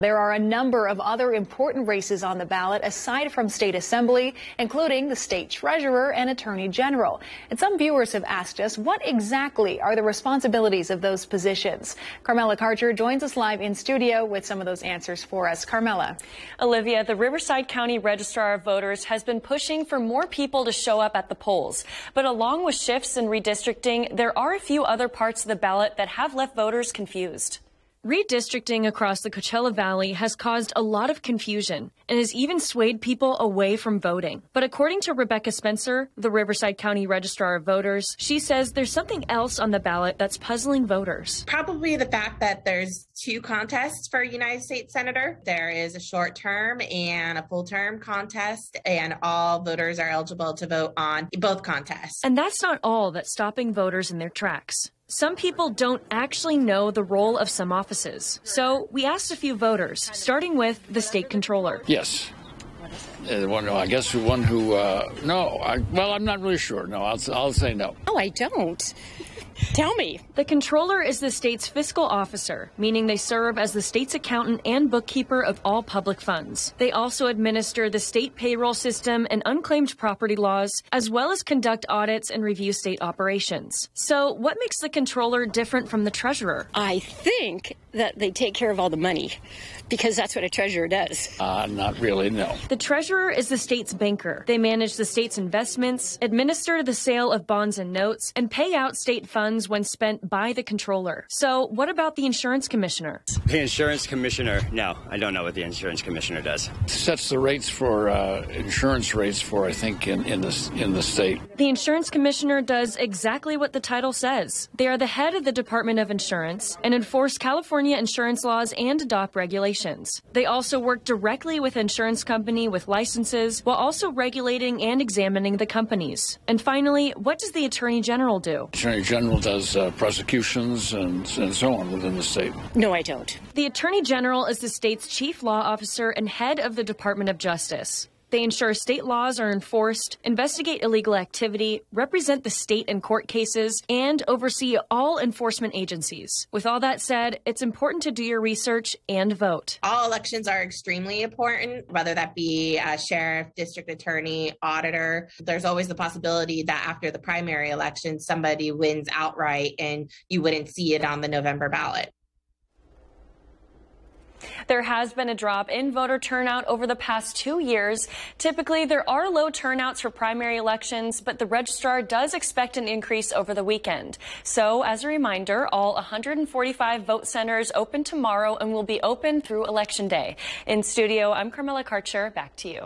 There are a number of other important races on the ballot aside from state assembly, including the state treasurer and attorney general. And some viewers have asked us, what exactly are the responsibilities of those positions? Carmela Karcher joins us live in studio with some of those answers for us. Carmela. Olivia, the Riverside County Registrar of Voters has been pushing for more people to show up at the polls. But along with shifts in redistricting, there are a few other parts of the ballot that have left voters confused. Redistricting across the Coachella Valley has caused a lot of confusion and has even swayed people away from voting. But according to Rebecca Spencer, the Riverside County Registrar of Voters, she says there's something else on the ballot that's puzzling voters. Probably the fact that there's two contests for United States Senator. There is a short term and a full term contest, and all voters are eligible to vote on both contests. And that's not all that's stopping voters in their tracks. Some people don't actually know the role of some offices. So we asked a few voters, starting with the state controller. Yes. I guess one who, no, I'm not really sure. No, I'll say no. Oh, I don't. Tell me. The controller is the state's fiscal officer, meaning they serve as the state's accountant and bookkeeper of all public funds. They also administer the state payroll system and unclaimed property laws, as well as conduct audits and review state operations. So what makes the controller different from the treasurer? I think that they take care of all the money, because that's what a treasurer does. Not really, no. The treasurer is the state's banker. They manage the state's investments, administer the sale of bonds and notes, and pay out state funds when spent by the controller. So what about the insurance commissioner? The insurance commissioner, no, I don't know what the insurance commissioner does. Sets the rates for insurance rates for, I think, in the state. The insurance commissioner does exactly what the title says. They are the head of the Department of Insurance and enforce California insurance laws and adopt regulations. They also work directly with insurance company with licenses while also regulating and examining the companies. And finally, what does the Attorney General do? Attorney General does prosecutions and so on within the state. No, I don't. The Attorney General is the state's chief law officer and head of the Department of Justice. They ensure state laws are enforced, investigate illegal activity, represent the state in court cases, and oversee all enforcement agencies. With all that said, it's important to do your research and vote. All elections are extremely important, whether that be a sheriff, district attorney, auditor. There's always the possibility that after the primary election, somebody wins outright and you wouldn't see it on the November ballot. There has been a drop in voter turnout over the past 2 years. Typically, there are low turnouts for primary elections, but the registrar does expect an increase over the weekend. So, as a reminder, all 145 vote centers open tomorrow and will be open through Election Day. In studio, I'm Carmela Karcher. Back to you.